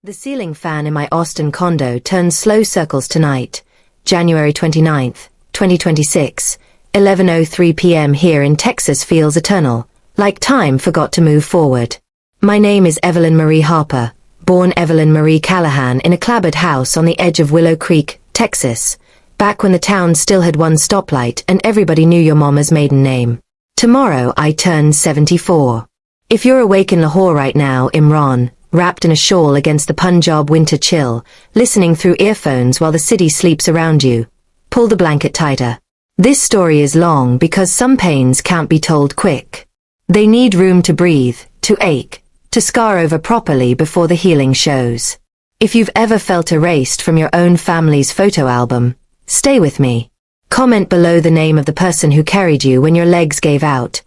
The ceiling fan in my Austin condo turns slow circles tonight, January 29th, 2026, 11:03 p.m. here in Texas feels eternal, like time forgot to move forward. My name is Evelyn Marie Harper, born Evelyn Marie Callahan in a clapboard house on the edge of Willow Creek, Texas, back when the town still had one stoplight and everybody knew your mama's maiden name. Tomorrow I turn 74. If you're awake in Lahore right now, Imran, wrapped in a shawl against the Punjab winter chill, listening through earphones while the city sleeps around you, pull the blanket tighter. This story is long because some pains can't be told quick. They need room to breathe, to ache, to scar over properly before the healing shows. If you've ever felt erased from your own family's photo album, stay with me. Comment below the name of the person who carried you when your legs gave out.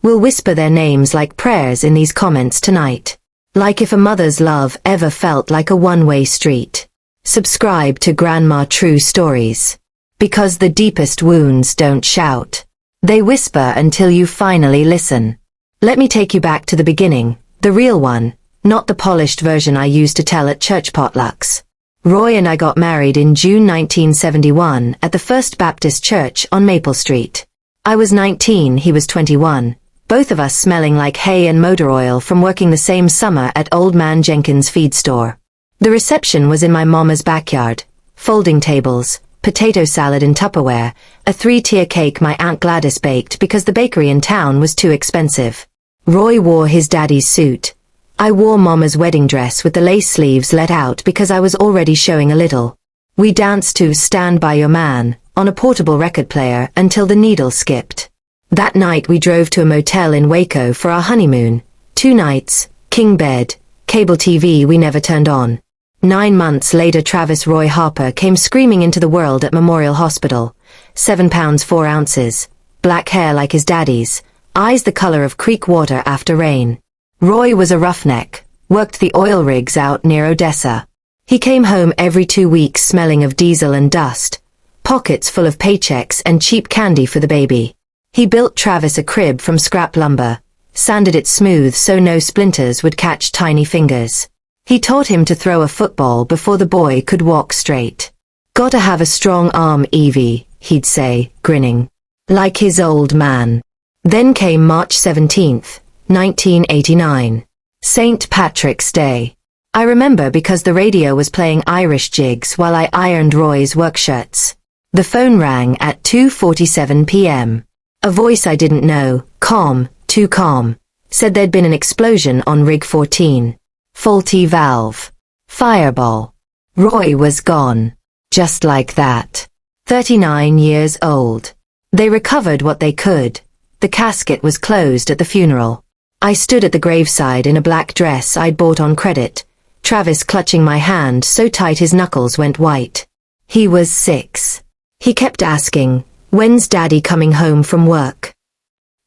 We'll whisper their names like prayers in these comments tonight. Like if a mother's love ever felt like a one-way street. Subscribe to Grandma True Stories. Because the deepest wounds don't shout. They whisper until you finally listen. Let me take you back to the beginning, the real one, not the polished version I used to tell at church potlucks. Roy and I got married in June 1971 at the First Baptist Church on Maple Street. I was 19, he was 21. Both of us smelling like hay and motor oil from working the same summer at Old Man Jenkins' feed store. The reception was in my mama's backyard. Folding tables, potato salad in Tupperware, a 3-tier cake my Aunt Gladys baked because the bakery in town was too expensive. Roy wore his daddy's suit. I wore mama's wedding dress with the lace sleeves let out because I was already showing a little. We danced to Stand By Your Man on a portable record player until the needle skipped. That night we drove to a motel in Waco for our honeymoon. 2 nights, king bed, cable TV we never turned on. 9 months later Travis Roy Harper came screaming into the world at Memorial Hospital. 7 pounds 4 ounces, black hair like his daddy's, eyes the color of creek water after rain. Roy was a roughneck, worked the oil rigs out near Odessa. He came home every 2 weeks smelling of diesel and dust, pockets full of paychecks and cheap candy for the baby. He built Travis a crib from scrap lumber, sanded it smooth so no splinters would catch tiny fingers. He taught him to throw a football before the boy could walk straight. Gotta have a strong arm, Evie, he'd say, grinning. Like his old man. Then came March 17th, 1989. St. Patrick's Day. I remember because the radio was playing Irish jigs while I ironed Roy's work shirts. The phone rang at 2:47 p.m. A voice I didn't know, calm, too calm, said there'd been an explosion on rig 14. Faulty valve. Fireball. Roy was gone. Just like that. 39 years old. They recovered what they could. The casket was closed at the funeral. I stood at the graveside in a black dress I'd bought on credit, Travis clutching my hand so tight his knuckles went white. He was 6. He kept asking, "When's Daddy coming home from work?"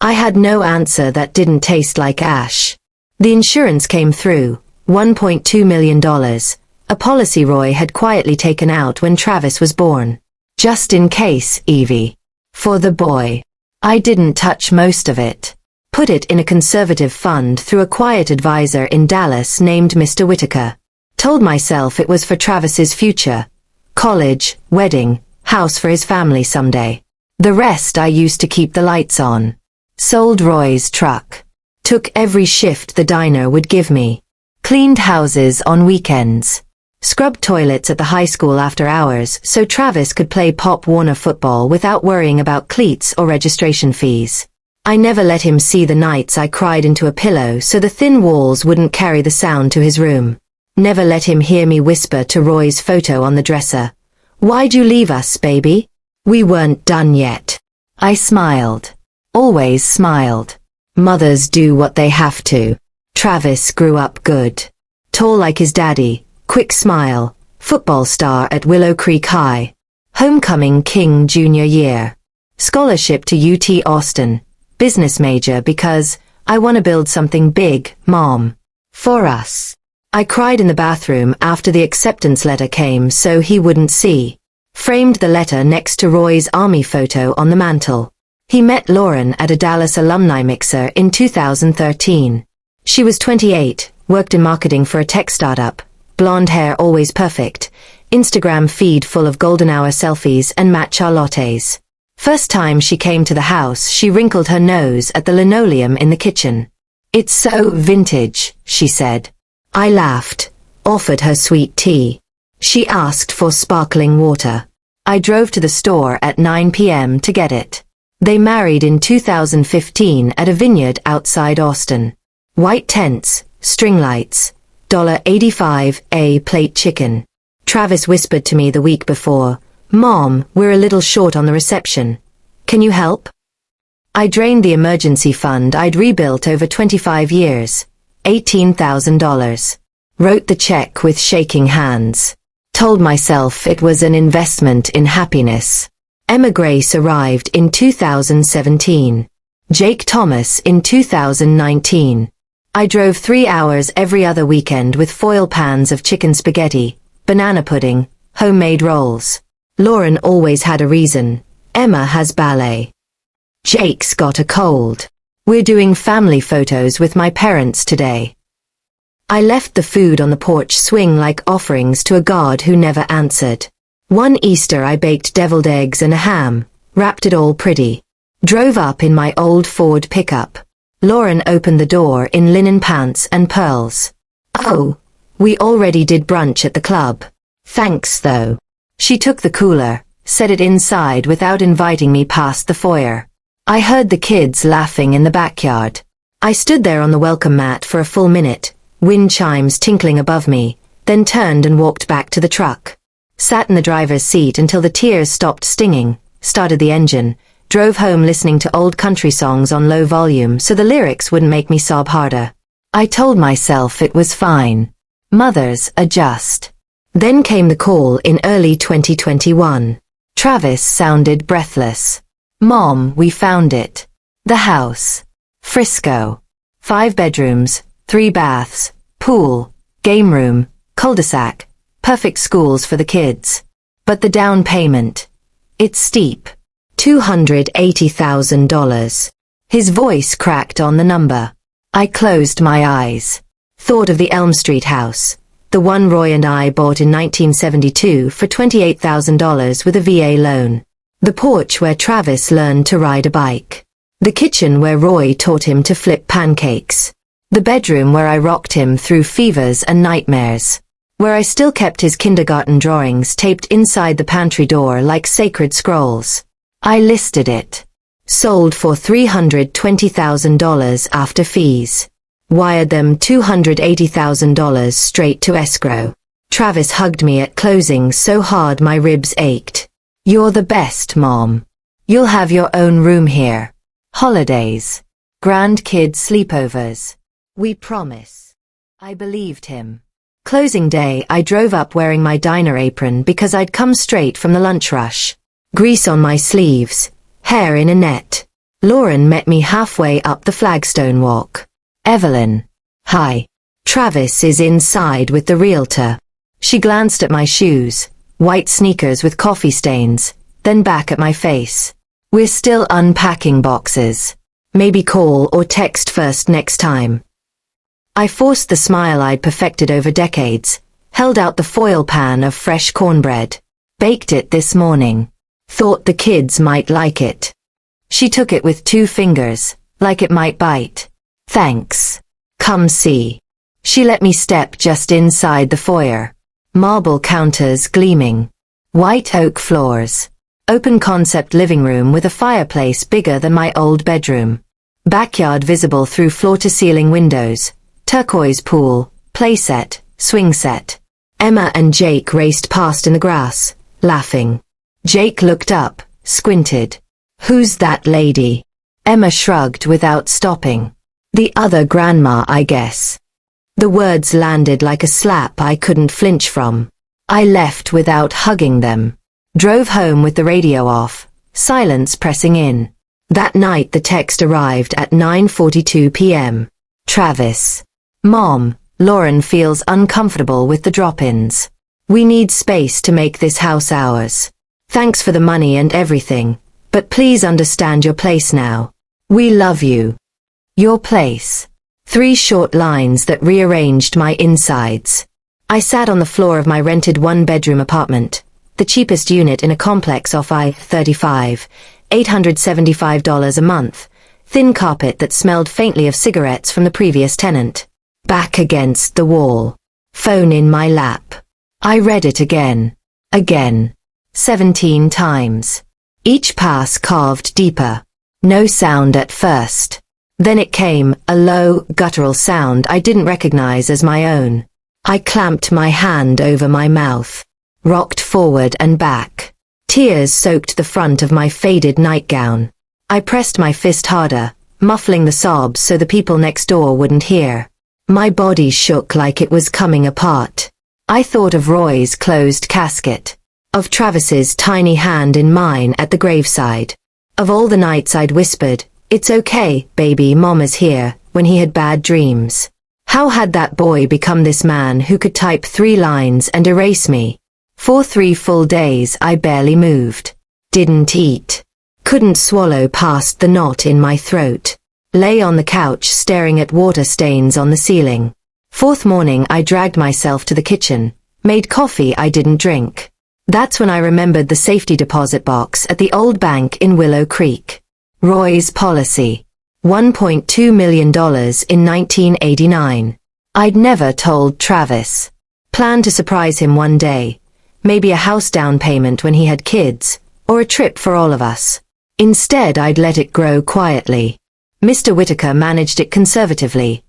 I had no answer that didn't taste like ash. The insurance came through, $1.2 million, a policy Roy had quietly taken out when Travis was born. Just in case, Evie. For the boy. I didn't touch most of it. Put it in a conservative fund through a quiet advisor in Dallas named Mr. Whitaker. Told myself it was for Travis's future. College, wedding, house for his family someday. The rest I used to keep the lights on. Sold Roy's truck. Took every shift the diner would give me. Cleaned houses on weekends. Scrubbed toilets at the high school after hours so Travis could play Pop Warner football without worrying about cleats or registration fees. I never let him see the nights I cried into a pillow so the thin walls wouldn't carry the sound to his room. Never let him hear me whisper to Roy's photo on the dresser, "Why'd you leave us, baby?" We weren't done yet. I smiled. Always smiled. Mothers do what they have to. Travis grew up good. Tall like his daddy, quick smile, football star at Willow Creek High. Homecoming king junior year. Scholarship to UT Austin. Business major because I want to build something big, Mom. For us. I cried in the bathroom after the acceptance letter came so he wouldn't see. Framed the letter next to Roy's army photo on the mantle. He met Lauren at a Dallas alumni mixer in 2013. She was 28, worked in marketing for a tech startup, blonde hair always perfect, Instagram feed full of golden hour selfies and matcha lattes. First time she came to the house, she wrinkled her nose at the linoleum in the kitchen. "It's so vintage," she said. I laughed, offered her sweet tea. She asked for sparkling water. I drove to the store at 9 p.m. to get it. They married in 2015 at a vineyard outside Austin. White tents, string lights, $85 a plate chicken. Travis whispered to me the week before, "Mom, we're a little short on the reception. Can you help?" I drained the emergency fund I'd rebuilt over 25 years, $18,000. Wrote the check with shaking hands. Told myself it was an investment in happiness. Emma Grace arrived in 2017. Jake Thomas in 2019. I drove 3 hours every other weekend with foil pans of chicken spaghetti, banana pudding, homemade rolls. Lauren always had a reason. Emma has ballet. Jake's got a cold. We're doing family photos with my parents today. I left the food on the porch swing like offerings to a god who never answered. One Easter I baked deviled eggs and a ham, wrapped it all pretty. Drove up in my old Ford pickup. Lauren opened the door in linen pants and pearls. "Oh, we already did brunch at the club. Thanks though." She took the cooler, set it inside without inviting me past the foyer. I heard the kids laughing in the backyard. I stood there on the welcome mat for a full minute, wind chimes tinkling above me, then turned and walked back to the truck. Sat in the driver's seat until the tears stopped stinging, started the engine, drove home listening to old country songs on low volume so the lyrics wouldn't make me sob harder. I told myself it was fine. Mothers adjust. Then came the call in early 2021. Travis sounded breathless. "Mom, we found it. The house. Frisco. 5 bedrooms, 3 baths, pool, game room, cul-de-sac, perfect schools for the kids. But the down payment. It's steep. $280,000. His voice cracked on the number. I closed my eyes. Thought of the Elm Street house. The one Roy and I bought in 1972 for $28,000 with a VA loan. The porch where Travis learned to ride a bike. The kitchen where Roy taught him to flip pancakes. The bedroom where I rocked him through fevers and nightmares. Where I still kept his kindergarten drawings taped inside the pantry door like sacred scrolls. I listed it. Sold for $320,000 after fees. Wired them $280,000 straight to escrow. Travis hugged me at closing so hard my ribs ached. "You're the best, Mom. You'll have your own room here. Holidays. Grandkid sleepovers. We promise." I believed him. Closing day, I drove up wearing my diner apron because I'd come straight from the lunch rush. Grease on my sleeves, hair in a net. Lauren met me halfway up the flagstone walk. "Evelyn." "Hi. Travis is inside with the realtor." She glanced at my shoes, white sneakers with coffee stains, then back at my face. "We're still unpacking boxes. Maybe call or text first next time." I forced the smile I'd perfected over decades, held out the foil pan of fresh cornbread. "Baked it this morning. Thought the kids might like it." She took it with 2 fingers, like it might bite. "Thanks. Come see." She let me step just inside the foyer. Marble counters gleaming. White oak floors. Open concept living room with a fireplace bigger than my old bedroom. Backyard visible through floor-to-ceiling windows. Turquoise pool, playset, swing set. Emma and Jake raced past in the grass, laughing. Jake looked up, squinted. "Who's that lady?" Emma shrugged without stopping. "The other grandma, I guess." The words landed like a slap I couldn't flinch from. I left without hugging them. Drove home with the radio off, silence pressing in. That night the text arrived at 9:42 p.m. Travis. "Mom, Lauren feels uncomfortable with the drop-ins. We need space to make this house ours. Thanks for the money and everything, but please understand your place now. We love you. Your place." 3 short lines that rearranged my insides. I sat on the floor of my rented one-bedroom apartment, the cheapest unit in a complex off I-35, $875 a month, thin carpet that smelled faintly of cigarettes from the previous tenant. Back against the wall. Phone in my lap. I read it again. Again. 17 times. Each pass carved deeper. No sound at first. Then it came, a low, guttural sound I didn't recognize as my own. I clamped my hand over my mouth. Rocked forward and back. Tears soaked the front of my faded nightgown. I pressed my fist harder, muffling the sobs so the people next door wouldn't hear. My body shook like it was coming apart. I thought of Roy's closed casket. Of Travis's tiny hand in mine at the graveside. Of all the nights I'd whispered, "It's okay, baby, Mama's here," when he had bad dreams. How had that boy become this man who could type 3 lines and erase me? For 3 full days I barely moved. Didn't eat. Couldn't swallow past the knot in my throat. Lay on the couch staring at water stains on the ceiling. 4th morning I dragged myself to the kitchen, made coffee I didn't drink. That's when I remembered the safety deposit box at the old bank in Willow Creek. Roy's policy. $1.2 million in 1989. I'd never told Travis. Planned to surprise him one day. Maybe a house down payment when he had kids, or a trip for all of us. Instead I'd let it grow quietly. Mr. Whitaker managed it conservatively.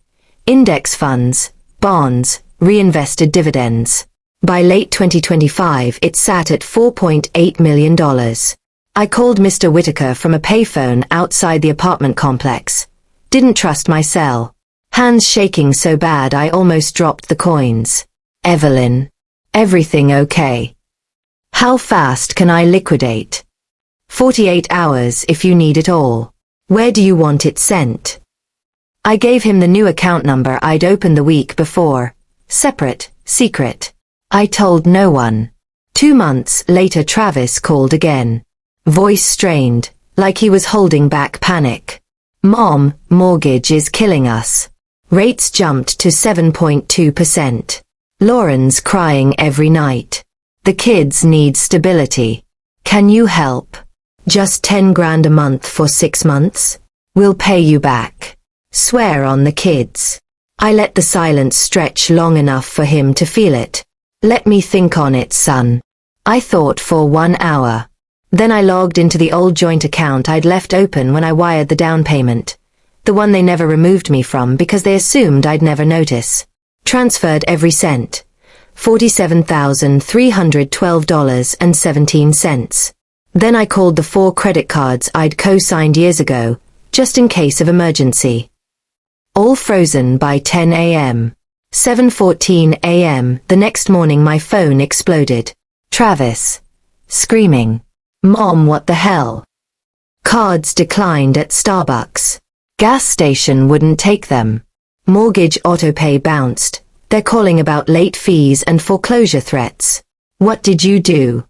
Index funds, bonds, reinvested dividends. By late 2025 it sat at $4.8 million. I called Mr. Whitaker from a payphone outside the apartment complex. Didn't trust my cell. Hands shaking so bad I almost dropped the coins. "Evelyn. Everything okay? How fast can I liquidate?" 48 hours if you need it all. Where do you want it sent? I gave him the new account number I'd opened the week before. Separate, secret. I told no one. 2 months later Travis called again. Voice strained, like he was holding back panic. "Mom, mortgage is killing us. Rates jumped to 7.2%. Lauren's crying every night. The kids need stability. Can you help? Just 10 grand a month for 6 months? We'll pay you back. Swear on the kids." I let the silence stretch long enough for him to feel it. "Let me think on it, son." I thought for 1 hour. Then I logged into the old joint account I'd left open when I wired the down payment. The one they never removed me from because they assumed I'd never notice. Transferred every cent. $47,312.17. Then I called the 4 credit cards I'd co-signed years ago, just in case of emergency. All frozen by 10 a.m. 7:14 a.m. the next morning my phone exploded. Travis. Screaming. "Mom, what the hell?" Cards declined at Starbucks. Gas station wouldn't take them. Mortgage autopay bounced. They're calling about late fees and foreclosure threats. What did you do?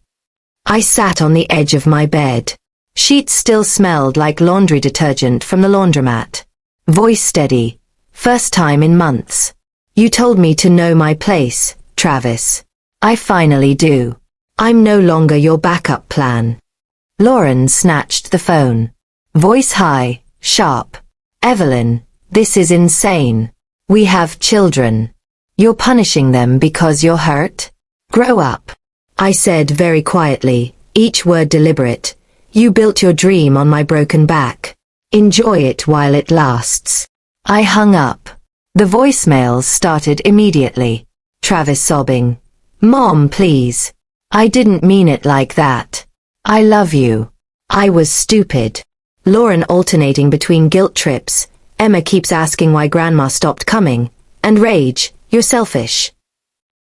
I sat on the edge of my bed. Sheets still smelled like laundry detergent from the laundromat. Voice steady. First time in months. "You told me to know my place, Travis. I finally do. I'm no longer your backup plan." Lauren snatched the phone. Voice high, sharp. "Evelyn, this is insane. We have children. You're punishing them because you're hurt? Grow up." I said very quietly, each word deliberate. "You built your dream on my broken back. Enjoy it while it lasts." I hung up. The voicemails started immediately. Travis sobbing. "Mom, please. I didn't mean it like that. I love you. I was stupid." Lauren alternating between guilt trips. "Emma keeps asking why Grandma stopped coming," and rage, "You're selfish."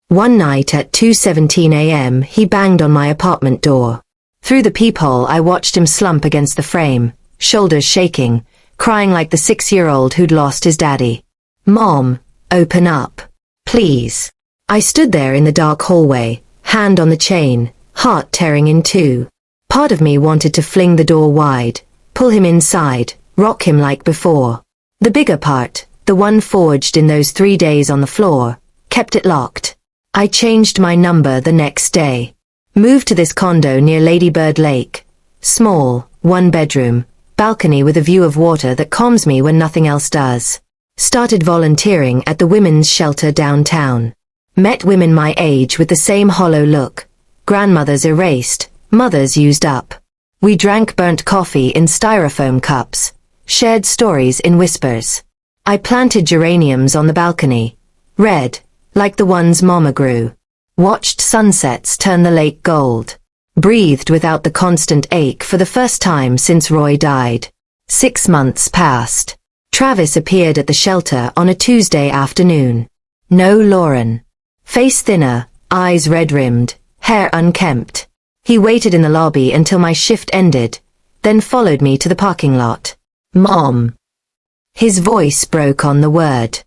One night at 2:17 a.m. he banged on my apartment door. Through the peephole I watched him slump against the frame, shoulders shaking, crying like the 6-year-old who'd lost his daddy. "Mom, open up. Please." I stood there in the dark hallway, hand on the chain, heart tearing in two. Part of me wanted to fling the door wide, pull him inside, rock him like before. The bigger part, the one forged in those 3 days on the floor, kept it locked. I changed my number the next day. Moved to this condo near Ladybird Lake. Small, 1-bedroom, balcony with a view of water that calms me when nothing else does. Started volunteering at the women's shelter downtown. Met women my age with the same hollow look. Grandmothers erased, mothers used up. We drank burnt coffee in styrofoam cups. Shared stories in whispers. I planted geraniums on the balcony. Red, like the ones Mama grew. Watched sunsets turn the lake gold. Breathed without the constant ache for the first time since Roy died. 6 months passed. Travis appeared at the shelter on a Tuesday afternoon. No Lauren. Face thinner, eyes red-rimmed, hair unkempt. He waited in the lobby until my shift ended, then followed me to the parking lot. Mom. His voice broke on the word.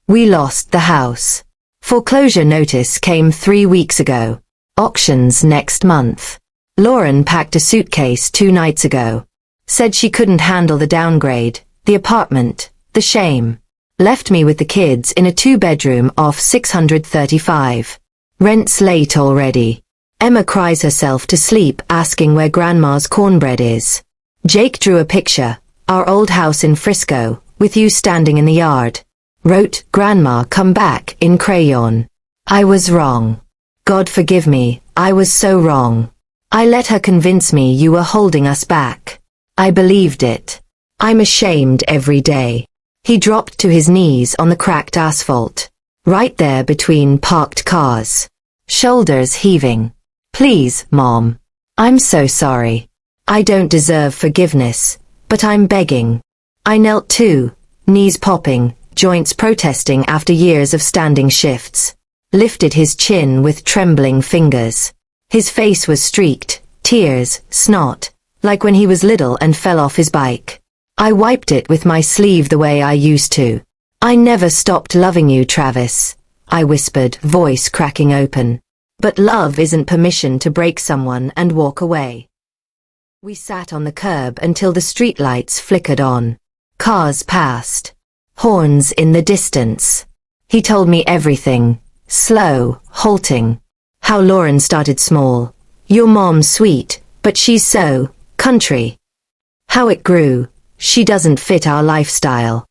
We lost the house. Foreclosure notice came 3 weeks ago. Auctions next month. Lauren packed a suitcase 2 nights ago. Said she couldn't handle the downgrade, the apartment, the shame. Left me with the kids in a 2-bedroom off 635. Rent's late already. Emma cries herself to sleep asking where Grandma's cornbread is. Jake drew a picture, our old house in Frisco, with you standing in the yard. Wrote, Grandma, come back, in crayon. I was wrong. God forgive me, I was so wrong. I let her convince me you were holding us back. I believed it. I'm ashamed every day. He dropped to his knees on the cracked asphalt. Right there between parked cars. Shoulders heaving. Please, Mom. I'm so sorry. I don't deserve forgiveness, but I'm begging. I knelt too, knees popping, joints protesting after years of standing shifts. Lifted his chin with trembling fingers. His face was streaked, tears, snot, like when he was little and fell off his bike. I wiped it with my sleeve the way I used to. I never stopped loving you, Travis, I whispered, voice cracking open. But love isn't permission to break someone and walk away. We sat on the curb until the streetlights flickered on. Cars passed. Horns in the distance. He told me everything. Slow, halting. How Lauren started small. Your mom's sweet, but she's so country. How it grew. She doesn't fit our lifestyle.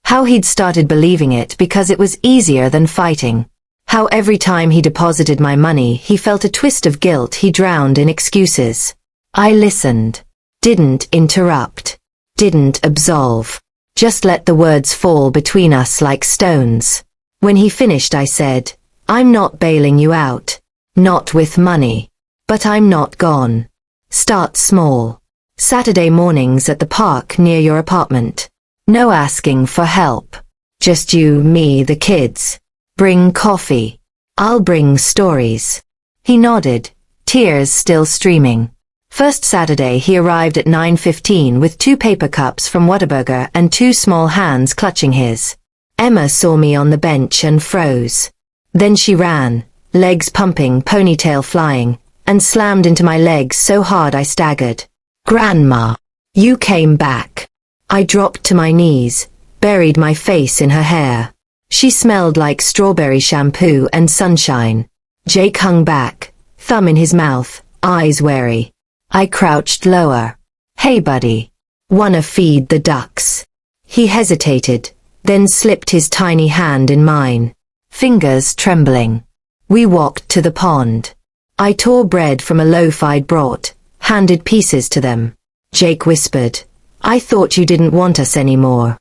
How he'd started believing it because it was easier than fighting. How every time he deposited my money he felt a twist of guilt he drowned in excuses. I listened. Didn't interrupt. Didn't absolve. Just let the words fall between us like stones. When he finished I said, I'm not bailing you out. Not with money. But I'm not gone. Start small. Saturday mornings at the park near your apartment. No asking for help. Just you, me, the kids. Bring coffee. I'll bring stories. He nodded, tears still streaming. First Saturday he arrived at 9:15 with 2 paper cups from Whataburger and 2 small hands clutching his. Emma saw me on the bench and froze. Then she ran, legs pumping, ponytail flying, and slammed into my legs so hard I staggered. Grandma, you came back. I dropped to my knees, buried my face in her hair. She smelled like strawberry shampoo and sunshine. Jake hung back, thumb in his mouth, eyes wary. I crouched lower. Hey buddy. Wanna feed the ducks? He hesitated, then slipped his tiny hand in mine. Fingers trembling. We walked to the pond. I tore bread from a loaf I'd brought, handed pieces to them. Jake whispered, I thought you didn't want us anymore.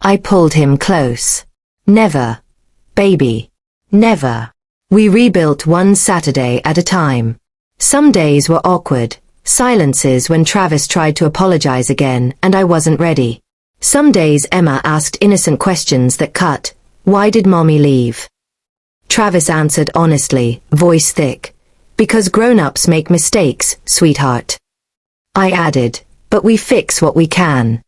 I pulled him close. Never. Baby. Never. We rebuilt one Saturday at a time. Some days were awkward, silences when Travis tried to apologize again and I wasn't ready. Some days Emma asked innocent questions that cut. Why did Mommy leave? Travis answered honestly, voice thick. Because grown-ups make mistakes, sweetheart. I added, but we fix what we can.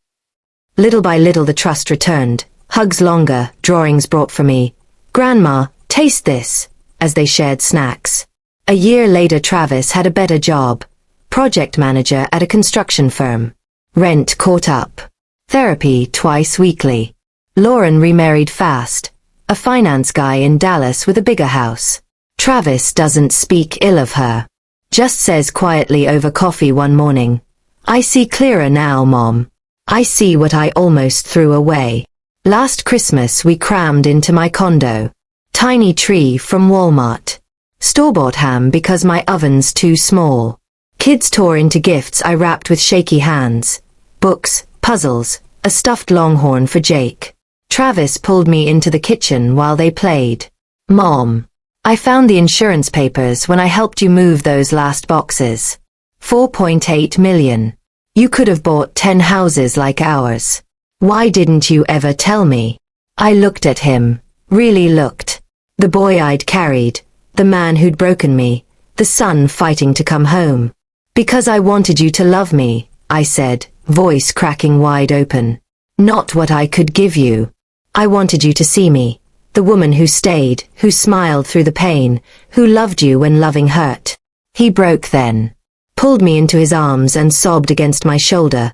Little by little the trust returned. Hugs longer, drawings brought for me. Grandma, taste this, as they shared snacks. A year later Travis had a better job. Project manager at a construction firm. Rent caught up. Therapy twice weekly. Lauren remarried fast. A finance guy in Dallas with a bigger house. Travis doesn't speak ill of her. Just says quietly over coffee one morning, "I see clearer now, Mom. I see what I almost threw away. Last Christmas we crammed into my condo. Tiny tree from Walmart. Store-bought ham because my oven's too small. Kids tore into gifts I wrapped with shaky hands. Books, puzzles, a stuffed longhorn for Jake. Travis pulled me into the kitchen while they played. Mom, I found the insurance papers when I helped you move those last boxes. 4.8 million. You could have bought 10 houses like ours. Why didn't you ever tell me?" I looked at him, really looked. The boy I'd carried, the man who'd broken me, the son fighting to come home. "Because I wanted you to love me," I said, voice cracking wide open. "Not what I could give you. I wanted you to see me, the woman who stayed, who smiled through the pain, who loved you when loving hurt." He broke then, pulled me into his arms and sobbed against my shoulder,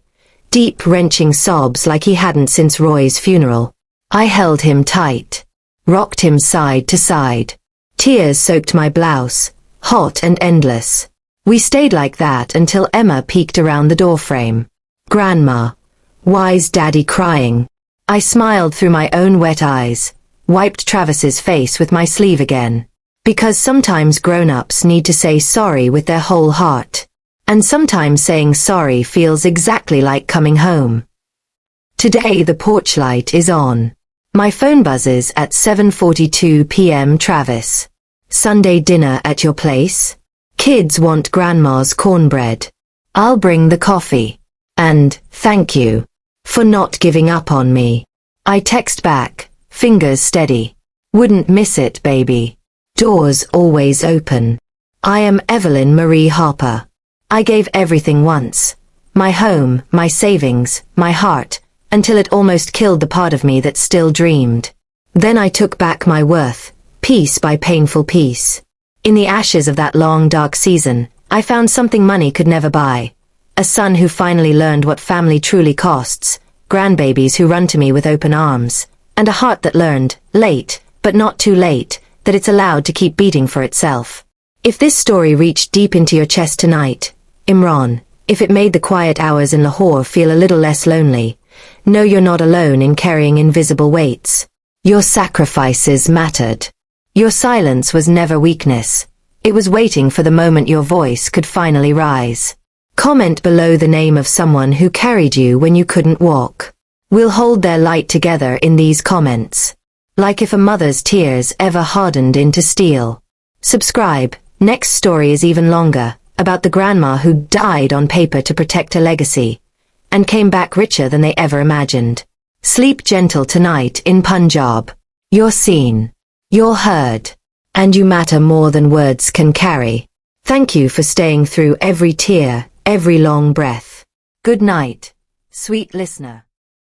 deep wrenching sobs like he hadn't since Roy's funeral. I held him tight, rocked him side to side. Tears soaked my blouse, hot and endless. We stayed like that until Emma peeked around the doorframe. "Grandma, why's Daddy crying?" I smiled through my own wet eyes, wiped Travis's face with my sleeve again. Because sometimes grown-ups need to say sorry with their whole heart. And sometimes saying sorry feels exactly like coming home. Today the porch light is on. My phone buzzes at 7:42 p.m. Travis. "Sunday dinner at your place? Kids want Grandma's cornbread. I'll bring the coffee. And, thank you. For not giving up on me." I text back, fingers steady. "Wouldn't miss it, baby. Doors always open. I am Evelyn Marie Harper. I gave everything once. My home, my savings, my heart, until it almost killed the part of me that still dreamed. Then I took back my worth, piece by painful piece. In the ashes of that long dark season, I found something money could never buy. A son who finally learned what family truly costs, grandbabies who run to me with open arms, and a heart that learned, late, but not too late, that it's allowed to keep beating for itself. If this story reached deep into your chest tonight, Imran, if it made the quiet hours in Lahore feel a little less lonely, know you're not alone in carrying invisible weights. Your sacrifices mattered. Your silence was never weakness. It was waiting for the moment your voice could finally rise. Comment below the name of someone who carried you when you couldn't walk. We'll hold their light together in these comments. Like if a mother's tears ever hardened into steel. Subscribe. Next story is even longer, about the grandma who died on paper to protect a legacy, and came back richer than they ever imagined. Sleep gentle tonight in Punjab. You're seen. You're heard. And you matter more than words can carry. Thank you for staying through every tear, every long breath. Good night, sweet listener.